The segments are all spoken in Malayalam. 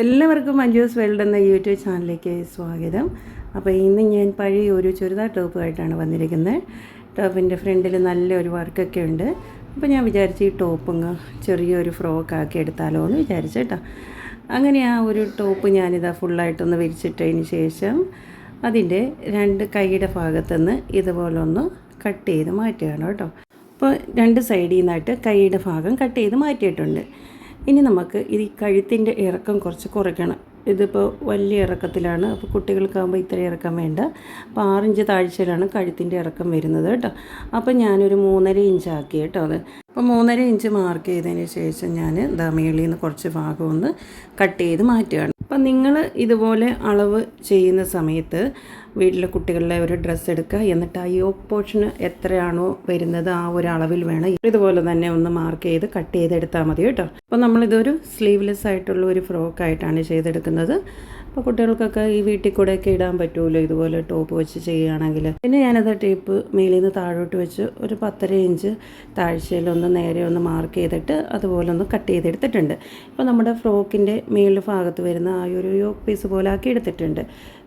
എല്ലാവർക്കും മഞ്ജൂസ് വേൾഡ് എന്ന യൂട്യൂബ് ചാനലിലേക്ക് സ്വാഗതം. അപ്പോൾ ഇന്ന് ഞാൻ പഴയ ഒരു ചുരിദാർ ടോപ്പുമായിട്ടാണ് വന്നിരിക്കുന്നത്. ടോപ്പിൻ്റെ ഫ്രണ്ടിൽ നല്ലൊരു വർക്കൊക്കെ ഉണ്ട്. അപ്പോൾ ഞാൻ വിചാരിച്ചു ഈ ടോപ്പങ്ങ് ചെറിയൊരു ഫ്രോക്കാക്കി എടുത്താലോ എന്ന് വിചാരിച്ചു കേട്ടോ. അങ്ങനെ ആ ഒരു ടോപ്പ് ഞാനിതാ ഫുള്ളായിട്ടൊന്ന് വിരിച്ചിട്ടതിന് ശേഷം അതിൻ്റെ രണ്ട് കൈയുടെ ഭാഗത്തുനിന്ന് ഇതുപോലെ ഒന്ന് കട്ട് ചെയ്ത് മാറ്റുകയാണ് കേട്ടോ. അപ്പോൾ രണ്ട് സൈഡിൽ നിന്നായിട്ട് കൈയുടെ ഭാഗം കട്ട് ചെയ്ത് മാറ്റിയിട്ടുണ്ട്. ഇനി നമുക്ക് ഈ കഴുത്തിൻ്റെ ഇറക്കം കുറച്ച് കുറയ്ക്കണം. ഇതിപ്പോൾ വലിയ ഇറക്കത്തിലാണ്, അപ്പോൾ കുട്ടികൾക്കാകുമ്പോൾ ഇത്ര ഇറക്കം വേണ്ട. അപ്പോൾ 6 ഇഞ്ച് താഴ്ചയിലാണ് കഴുത്തിൻ്റെ ഇറക്കം വരുന്നത് കേട്ടോ. അപ്പോൾ ഞാനൊരു 3.5 ഇഞ്ച് ആക്കി കേട്ടോ അത്. അപ്പോൾ 3.5 ഇഞ്ച് മാർക്ക് ചെയ്തതിന് ശേഷം ഞാൻ മേളിൽ നിന്ന് കുറച്ച് ഭാഗം ഒന്ന് കട്ട് ചെയ്ത് മാറ്റുകയാണ്. അപ്പം നിങ്ങൾ ഇതുപോലെ അളവ് ചെയ്യുന്ന സമയത്ത് വീട്ടിലെ കുട്ടികളുടെ ഒരു ഡ്രസ്സ് എടുക്കുക, എന്നിട്ട് ആ യോക്ക് പോർഷന് എത്രയാണോ വരുന്നത് ആ ഒരു അളവിൽ വേണം ഇതുപോലെ തന്നെ ഒന്ന് മാർക്ക് ചെയ്ത് കട്ട് ചെയ്തെടുത്താൽ മതി കേട്ടോ. അപ്പോൾ നമ്മളിതൊരു സ്ലീവ്ലെസ് ആയിട്ടുള്ള ഒരു ഫ്രോക്കായിട്ടാണ് ചെയ്തെടുക്കുന്നത്. അപ്പോൾ കുട്ടികൾക്കൊക്കെ ഈ വീട്ടിൽ കൂടെയൊക്കെ ഇടാൻ പറ്റുമല്ലോ ഇതുപോലെ ടോപ്പ് വെച്ച് ചെയ്യുകയാണെങ്കിൽ. പിന്നെ ഞാനത് ടേപ്പ് മേലിൽ നിന്ന് താഴോട്ട് വെച്ച് ഒരു 10.5 ഇഞ്ച് താഴ്ചയിലൊന്ന് നേരെ ഒന്ന് മാർക്ക് ചെയ്തിട്ട് അതുപോലെ ഒന്ന് കട്ട് ചെയ്തെടുത്തിട്ടുണ്ട്. ഇപ്പോൾ നമ്മുടെ ഫ്രോക്കിൻ്റെ മേളിൽ ഭാഗത്ത് വരുന്ന ആ ഒരു യോക്ക് പീസ് പോലെ ആക്കി എടുത്തിട്ടുണ്ട്.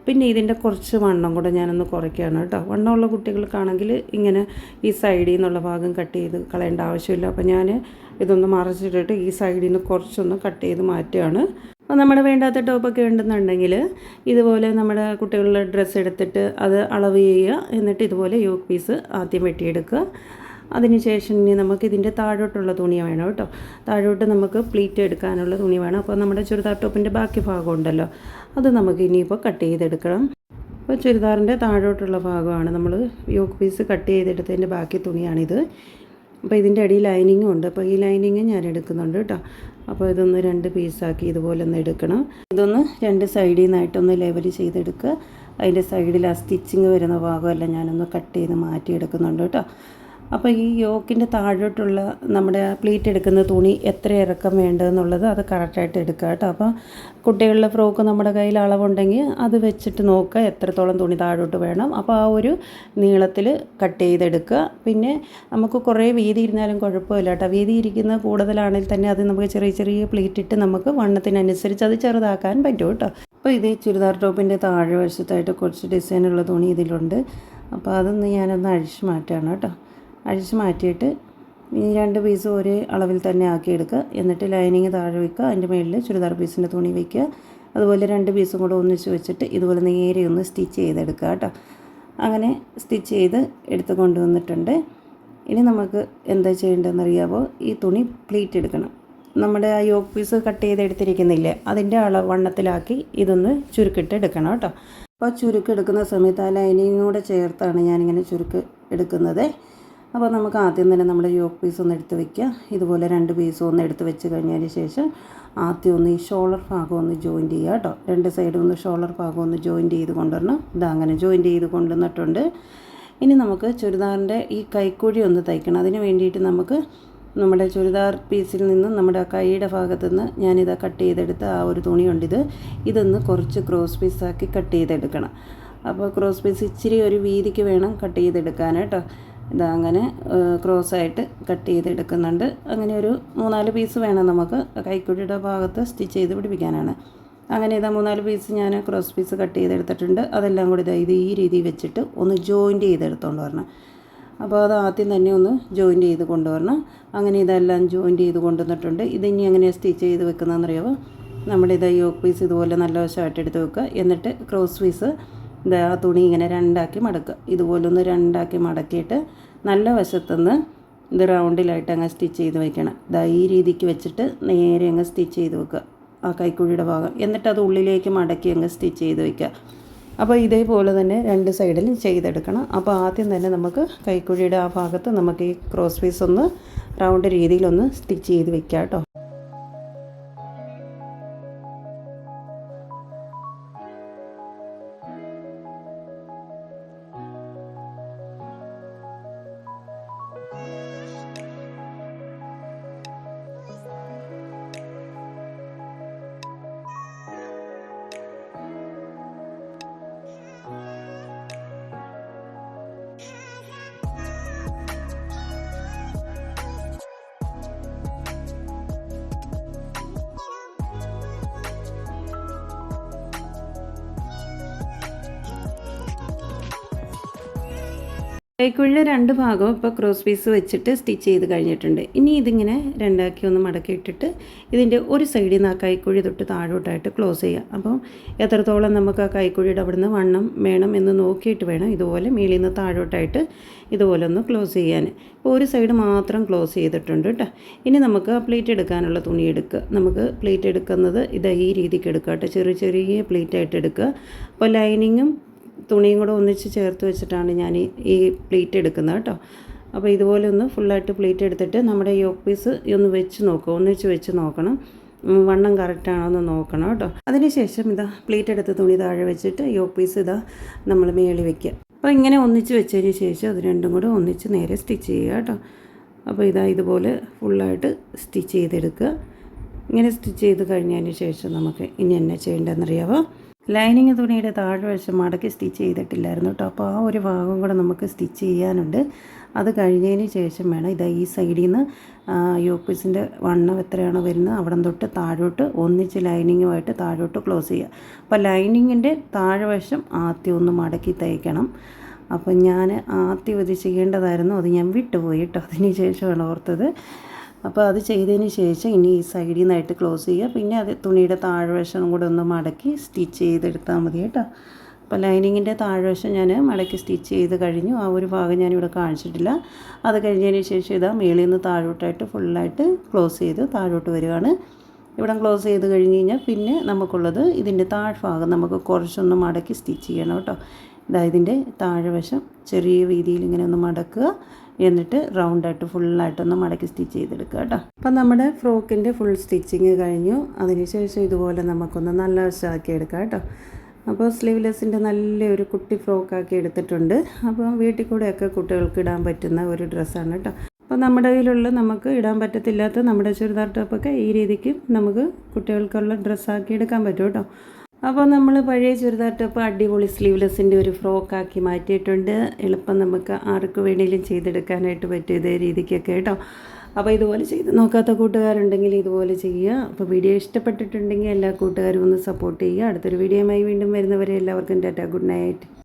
പിന്നെ ഇതിൻ്റെ കുറച്ച് വണ്ണം കൂടെ ഞാനൊന്ന് കുറയ്ക്കുകയാണ് കേട്ടോ. വണ്ണമുള്ള കുട്ടികൾക്കാണെങ്കിൽ ഇങ്ങനെ ഈ സൈഡിൽ നിന്നുള്ള ഭാഗം കട്ട് ചെയ്ത് കളയേണ്ട ആവശ്യമില്ല. അപ്പോൾ ഞാൻ ഇതൊന്ന് മറച്ചിട്ടിട്ട് ഈ സൈഡിൽ നിന്ന് കുറച്ചൊന്ന് കട്ട് ചെയ്ത് മാറ്റുകയാണ്. അപ്പോൾ നമ്മുടെ വേണ്ടാത്ത ടോപ്പൊക്കെ ഉണ്ടെന്നുണ്ടെങ്കിൽ ഇതുപോലെ നമ്മുടെ കുട്ടികളുടെ ഡ്രസ്സ് എടുത്തിട്ട് അത് അളവ് ചെയ്യുക, എന്നിട്ട് ഇതുപോലെ യോക്ക് പീസ് ആദ്യം വെട്ടിയെടുക്കുക. അതിനുശേഷം ഇനി നമുക്ക് ഇതിൻ്റെ താഴോട്ടുള്ള തുണി വേണം കേട്ടോ. താഴോട്ട് നമുക്ക് പ്ലീറ്റ് എടുക്കാനുള്ള തുണി വേണം. അപ്പോൾ നമ്മുടെ ചുരിദാർ ടോപ്പിൻ്റെ ബാക്കി ഭാഗം ഉണ്ടല്ലോ, അത് നമുക്ക് ഇനിയിപ്പോൾ കട്ട് ചെയ്തെടുക്കണം. അപ്പോൾ ചുരിദാറിൻ്റെ താഴോട്ടുള്ള ഭാഗമാണ് നമ്മൾ യോക്ക് പീസ് കട്ട് ചെയ്തെടുത്തതിൻ്റെ ബാക്കി തുണിയാണിത്. അപ്പോൾ ഇതിൻ്റെ അടിയിൽ ലൈനിങ്ങും ഉണ്ട്. അപ്പോൾ ഈ ലൈനിങ് ഞാൻ എടുക്കുന്നുണ്ട് കേട്ടോ. അപ്പോൾ ഇതൊന്ന് 2 പീസാക്കി ഇതുപോലെ ഒന്ന് എടുക്കണം. ഇതൊന്ന് 2 സൈഡിൽ നിന്നായിട്ടൊന്ന് ലെവൽ ചെയ്തെടുക്കുക. അതിൻ്റെ സൈഡിൽ ആ സ്റ്റിച്ചിങ് വരുന്ന ഭാഗമെല്ലാം ഞാനൊന്ന് കട്ട് ചെയ്ത് മാറ്റിയെടുക്കുന്നുണ്ട് കേട്ടോ. അപ്പോൾ ഈ യോക്കിൻ്റെ താഴോട്ടുള്ള നമ്മുടെ പ്ലീറ്റ് എടുക്കുന്ന തുണി എത്ര ഇറക്കം വേണ്ടതെന്നുള്ളത് അത് കറക്റ്റായിട്ട് എടുക്കുക കേട്ടോ. അപ്പോൾ കുട്ടികളുടെ ഫ്രോക്ക് നമ്മുടെ കയ്യിൽ അളവുണ്ടെങ്കിൽ അത് വെച്ചിട്ട് നോക്കുക എത്രത്തോളം തുണി താഴോട്ട് വേണം. അപ്പോൾ ആ ഒരു നീളത്തിൽ കട്ട് ചെയ്തെടുക്കുക. പിന്നെ നമുക്ക് കുറേ വീതി ഇരുന്നാലും കുഴപ്പമില്ല കേട്ടോ. വീതി ഇരിക്കുന്ന കൂടുതലാണെങ്കിൽ തന്നെ അത് നമുക്ക് ചെറിയ ചെറിയ പ്ലീറ്റ് ഇട്ട് നമുക്ക് വണ്ണത്തിനനുസരിച്ച് അത് ചെറുതാക്കാൻ പറ്റും കേട്ടോ. അപ്പോൾ ഇത് ചുരിദാർ ടോപ്പിൻ്റെ താഴെ വശത്തായിട്ട് കുറച്ച് ഡിസൈനുള്ള തുണി ഇതിലുണ്ട്. അപ്പോൾ അതൊന്ന് ഞാനൊന്ന് അഴിച്ച് മാറ്റുകയാണ് കേട്ടോ. അഴിച്ച് മാറ്റിയിട്ട് ഈ 2 പീസും ഒരേ അളവിൽ തന്നെ ആക്കിയെടുക്കുക. എന്നിട്ട് ലൈനിങ് താഴെ വയ്ക്കുക, അതിൻ്റെ മുകളിൽ ചുരിദാർ പീസിൻ്റെ തുണി വയ്ക്കുക. അതുപോലെ 2 പീസും കൂടെ ഒന്നിച്ച് വെച്ചിട്ട് ഇതുപോലെ നേരെ ഒന്ന് സ്റ്റിച്ച് ചെയ്തെടുക്കുക കേട്ടോ. അങ്ങനെ സ്റ്റിച്ച് ചെയ്ത് എടുത്ത് കൊണ്ടുവന്നിട്ടുണ്ട്. ഇനി നമുക്ക് എന്താ ചെയ്യേണ്ടതെന്നറിയാമോ? ഈ തുണി പ്ലീറ്റ് എടുക്കണം. നമ്മുടെ ആ യോക്ക് പീസ് കട്ട് ചെയ്തെടുത്തിരിക്കുന്നില്ലേ, അതിൻ്റെ വണ്ണത്തിലാക്കി ഇതൊന്ന് ചുരുക്കിട്ട് എടുക്കണം കേട്ടോ. അപ്പോൾ ചുരുക്കെടുക്കുന്ന സമയത്ത് ആ ലൈനിങ്ങും കൂടെ ചേർത്താണ് ഞാനിങ്ങനെ ചുരുക്ക് എടുക്കുന്നത്. അപ്പോൾ നമുക്ക് ആദ്യം തന്നെ നമ്മുടെ യോക്ക് പീസ് ഒന്ന് എടുത്ത് വയ്ക്കുക. ഇതുപോലെ 2 പീസും ഒന്ന് എടുത്ത് വെച്ച് കഴിഞ്ഞതിന് ശേഷം ആദ്യം ഒന്ന് ഈ ഷോൾഡർ ഭാഗം ഒന്ന് ജോയിൻറ്റ് ചെയ്യുക കേട്ടോ. 2 സൈഡും ഒന്ന് ഷോൾഡർ ഭാഗം ഒന്ന് ജോയിൻറ്റ് ചെയ്ത് കൊണ്ടുവരണം. അങ്ങനെ ജോയിൻറ്റ് ചെയ്ത് കൊണ്ടുവന്നിട്ടുണ്ട്. ഇനി നമുക്ക് ചുരിദാറിൻ്റെ ഈ കൈക്കുഴി ഒന്ന് തയ്ക്കണം. അതിന് വേണ്ടിയിട്ട് നമുക്ക് നമ്മുടെ ചുരിദാർ പീസിൽ നിന്ന് നമ്മുടെ കൈയുടെ ഭാഗത്തു നിന്ന് ഞാനിത് കട്ട് ചെയ്തെടുത്ത ആ ഒരു തുണിയുണ്ട്, ഇതൊന്ന് കുറച്ച് ക്രോസ് പീസാക്കി കട്ട് ചെയ്തെടുക്കണം. അപ്പോൾ ക്രോസ് പീസ് ഇച്ചിരി ഒരു വീതിക്ക് വേണം കട്ട് ചെയ്തെടുക്കാൻ കേട്ടോ. അങ്ങനെ ക്രോസായിട്ട് കട്ട് ചെയ്തെടുക്കുന്നുണ്ട്. അങ്ങനെ ഒരു 3-4 പീസ് വേണം നമുക്ക് കൈക്കുഴിയുടെ ഭാഗത്ത് സ്റ്റിച്ച് ചെയ്ത് പിടിപ്പിക്കാനാണ്. അങ്ങനെ 3-4 പീസ് ഞാൻ ക്രോസ് പീസ് കട്ട് ചെയ്തെടുത്തിട്ടുണ്ട്. അതെല്ലാം കൂടി ഇത് ഈ രീതിയിൽ വെച്ചിട്ട് ഒന്ന് ജോയിൻറ്റ് ചെയ്തെടുത്തുകൊണ്ട് വരണം. അപ്പോൾ അത് ആദ്യം തന്നെ ഒന്ന് ജോയിൻറ്റ് ചെയ്ത് കൊണ്ടുവരണം. അങ്ങനെ ഇതെല്ലാം ജോയിൻറ്റ് ചെയ്ത് കൊണ്ടുവന്നിട്ടുണ്ട്. ഇതിനി എങ്ങനെയാണ് സ്റ്റിച്ച് ചെയ്ത് വെക്കുന്നതെന്നറിയാമോ? നമ്മുടെ യോക്ക് പീസ് ഇതുപോലെ നല്ല വശമായിട്ട് എടുത്ത് വെക്കുക. എന്നിട്ട് ക്രോസ് പീസ് ആ തുണി ഇങ്ങനെ 2 ആക്കി മടക്കുക. ഇതുപോലെ ഒന്ന് 2 ആക്കി മടക്കിയിട്ട് നല്ല വശത്തുനിന്ന് ഇത് റൗണ്ടിലായിട്ട് അങ്ങ് സ്റ്റിച്ച് ചെയ്ത് വയ്ക്കണം. ഈ രീതിക്ക് വെച്ചിട്ട് നേരെ അങ്ങ് സ്റ്റിച്ച് ചെയ്ത് വെക്കുക ആ കൈക്കുഴിയുടെ ഭാഗം. എന്നിട്ട് അത് ഉള്ളിലേക്ക് മടക്കി അങ്ങ് സ്റ്റിച്ച് ചെയ്ത് വയ്ക്കുക. അപ്പോൾ ഇതേപോലെ തന്നെ 2 സൈഡിലും ചെയ്തെടുക്കണം. അപ്പോൾ ആദ്യം തന്നെ നമുക്ക് കൈക്കുഴിയുടെ ആ ഭാഗത്ത് നമുക്ക് ഈ ക്രോസ് പീസ് ഒന്ന് റൗണ്ട് രീതിയിലൊന്ന് സ്റ്റിച്ച് ചെയ്ത് വയ്ക്കാം കേട്ടോ. കൈക്കുഴിയുടെ 2 ഭാഗവും ഇപ്പോൾ ക്രോസ് പീസ് വെച്ചിട്ട് സ്റ്റിച്ച് ചെയ്ത് കഴിഞ്ഞിട്ടുണ്ട്. ഇനി ഇതിങ്ങനെ രണ്ടാക്കി ഒന്ന് മടക്കി ഇട്ടിട്ട് ഇതിൻ്റെ ഒരു സൈഡിൽ നിന്ന് ആ കൈക്കുഴി തൊട്ട് താഴോട്ടായിട്ട് ക്ലോസ് ചെയ്യുക. അപ്പം എത്രത്തോളം നമുക്ക് ആ കൈക്കുഴിയുടെ അവിടെ നിന്ന് വണ്ണം വേണം എന്ന് നോക്കിയിട്ട് വേണം ഇതുപോലെ മേളിൽ നിന്ന് താഴോട്ടായിട്ട് ഇതുപോലെ ഒന്ന് ക്ലോസ് ചെയ്യാൻ. ഇപ്പോൾ ഒരു സൈഡ് മാത്രം ക്ലോസ് ചെയ്തിട്ടുണ്ട് കേട്ടോ. ഇനി നമുക്ക് ആ പ്ലീറ്റ് എടുക്കാനുള്ള തുണി എടുക്കുക. നമുക്ക് പ്ലീറ്റ് എടുക്കുന്നത് ഈ രീതിക്ക് എടുക്കുക കേട്ടോ. ചെറിയ ചെറിയ പ്ലീറ്റായിട്ട് എടുക്കുക. അപ്പോൾ ലൈനിങ്ങും തുണിയും കൂടെ ഒന്നിച്ച് ചേർത്ത് വെച്ചിട്ടാണ് ഞാൻ ഈ പ്ലീറ്റ് എടുക്കുന്നത് കേട്ടോ. അപ്പോൾ ഇതുപോലെ ഒന്ന് ഫുള്ളായിട്ട് പ്ലീറ്റ് എടുത്തിട്ട് നമ്മുടെ യോക്ക് പീസ് ഒന്ന് വെച്ച് നോക്കുക, ഒന്നിച്ച് വെച്ച് നോക്കണം, വണ്ണം കറക്റ്റാണോ എന്ന് നോക്കണം കേട്ടോ. അതിനുശേഷം പ്ലീറ്റ് എടുത്ത് തുണി താഴെ വെച്ചിട്ട് യോക്ക് പീസ് നമ്മൾ മേളി വയ്ക്കുക. അപ്പോൾ ഇങ്ങനെ ഒന്നിച്ച് വെച്ചതിന് ശേഷം അത് രണ്ടും കൂടെ ഒന്നിച്ച് നേരെ സ്റ്റിച്ച് ചെയ്യുക കേട്ടോ. അപ്പോൾ ഇതുപോലെ ഫുള്ളായിട്ട് സ്റ്റിച്ച് ചെയ്തെടുക്കുക. ഇങ്ങനെ സ്റ്റിച്ച് ചെയ്ത് കഴിഞ്ഞതിന് ശേഷം നമുക്ക് ഇനി എന്നാ ചെയ്യേണ്ടതെന്നറിയാമോ? ലൈനിങ് തുണിയുടെ താഴ്വശം മടക്കി സ്റ്റിച്ച് ചെയ്തിട്ടില്ലായിരുന്നു കേട്ടോ. അപ്പോൾ ആ ഒരു ഭാഗം കൂടെ നമുക്ക് സ്റ്റിച്ച് ചെയ്യാനുണ്ട്. അത് കഴിഞ്ഞതിന് ശേഷം വേണം ഈ സൈഡിൽ നിന്ന് യോക്ക് പീസിൻ്റെ വണ്ണം എത്രയാണോ വരുന്നത് അവിടെ തൊട്ട് താഴോട്ട് ഒന്നിച്ച് ലൈനിങ്ങുമായിട്ട് താഴോട്ട് ക്ലോസ് ചെയ്യുക. അപ്പോൾ ലൈനിങ്ങിൻ്റെ താഴ്വശം ആദ്യം ഒന്ന് മടക്കി തയ്ക്കണം. അപ്പം ഞാൻ ആദ്യം ഇത് ചെയ്യേണ്ടതായിരുന്നു, അത് ഞാൻ വിട്ടുപോയി കേട്ടോ. അതിന് ശേഷമാണ് ഓർത്തത്. അപ്പോൾ അത് ചെയ്തതിന് ശേഷം ഇനി ഈ സൈഡിൽ നിന്നായിട്ട് ക്ലോസ് ചെയ്യുക. പിന്നെ അത് തുണിയുടെ താഴ്വശം കൂടെ ഒന്ന് മടക്കി സ്റ്റിച്ച് ചെയ്തെടുത്താൽ മതി കേട്ടോ. അപ്പോൾ ലൈനിങ്ങിൻ്റെ താഴ്വശം ഞാൻ മടക്കി സ്റ്റിച്ച് ചെയ്ത് കഴിഞ്ഞു. ആ ഒരു ഭാഗം ഞാനിവിടെ കാണിച്ചിട്ടില്ല. അത് കഴിഞ്ഞതിന് ശേഷം മേളിൽ നിന്ന് താഴോട്ടായിട്ട് ഫുള്ളായിട്ട് ക്ലോസ് ചെയ്ത് താഴോട്ട് വരികയാണ്. ഇവിടെ ക്ലോസ് ചെയ്ത് കഴിഞ്ഞ് കഴിഞ്ഞാൽ പിന്നെ നമുക്കുള്ളത് ഇതിൻ്റെ താഴ്ഭാഗം നമുക്ക് കുറച്ചൊന്ന് മടക്കി സ്റ്റിച്ച് ചെയ്യണം കേട്ടോ. ഇതിൻ്റെ താഴ്വശം ചെറിയ രീതിയിൽ ഇങ്ങനെ ഒന്ന് മടക്കുക. എന്നിട്ട് റൗണ്ടായിട്ട് ഫുള്ളായിട്ടൊന്ന് മടക്കി സ്റ്റിച്ച് ചെയ്തെടുക്കുക കേട്ടോ. അപ്പം നമ്മുടെ ഫ്രോക്കിൻ്റെ ഫുൾ സ്റ്റിച്ചിങ് കഴിഞ്ഞു. അതിനുശേഷം ഇതുപോലെ നമുക്കൊന്ന് നല്ല വശമാക്കി എടുക്കാം കേട്ടോ. അപ്പോൾ സ്ലീവ്ലെസ്സിൻ്റെ നല്ലൊരു കുട്ടി ഫ്രോക്കാക്കി എടുത്തിട്ടുണ്ട്. അപ്പോൾ വീട്ടിൽ കൂടെയൊക്കെ കുട്ടികൾക്ക് ഇടാൻ പറ്റുന്ന ഒരു ഡ്രസ്സാണ് കേട്ടോ. അപ്പോൾ നമ്മുടെ കയ്യിലുള്ള നമുക്ക് ഇടാൻ പറ്റത്തില്ലാത്ത നമ്മുടെ ചുരിദാർ ടോപ്പൊക്കെ ഈ രീതിക്ക് നമുക്ക് കുട്ടികൾക്കുള്ള ഡ്രസ്സാക്കി എടുക്കാൻ പറ്റും കേട്ടോ. അപ്പോൾ നമ്മൾ പഴയ ചുരിദാർ ടോപ്പ് അടിപൊളി സ്ലീവ്ലെസ്സിൻ്റെ ഒരു ഫ്രോക്കാക്കി മാറ്റിയിട്ടുണ്ട്. എളുപ്പം നമുക്ക് ആർക്ക് വേണമെങ്കിലും ചെയ്തെടുക്കാനായിട്ട് പറ്റും ഇതേ രീതിക്കൊക്കെ കേട്ടോ. അപ്പോൾ ഇതുപോലെ ചെയ്ത് നോക്കാത്ത കൂട്ടുകാരുണ്ടെങ്കിൽ ഇതുപോലെ ചെയ്യുക. അപ്പോൾ വീഡിയോ ഇഷ്ടപ്പെട്ടിട്ടുണ്ടെങ്കിൽ എല്ലാ കൂട്ടുകാരും ഒന്ന് സപ്പോർട്ട് ചെയ്യുക. അടുത്തൊരു വീഡിയോയുമായി വീണ്ടും വരുന്നവരെ എല്ലാവർക്കും ടാറ്റ, ഗുഡ് നൈറ്റ്.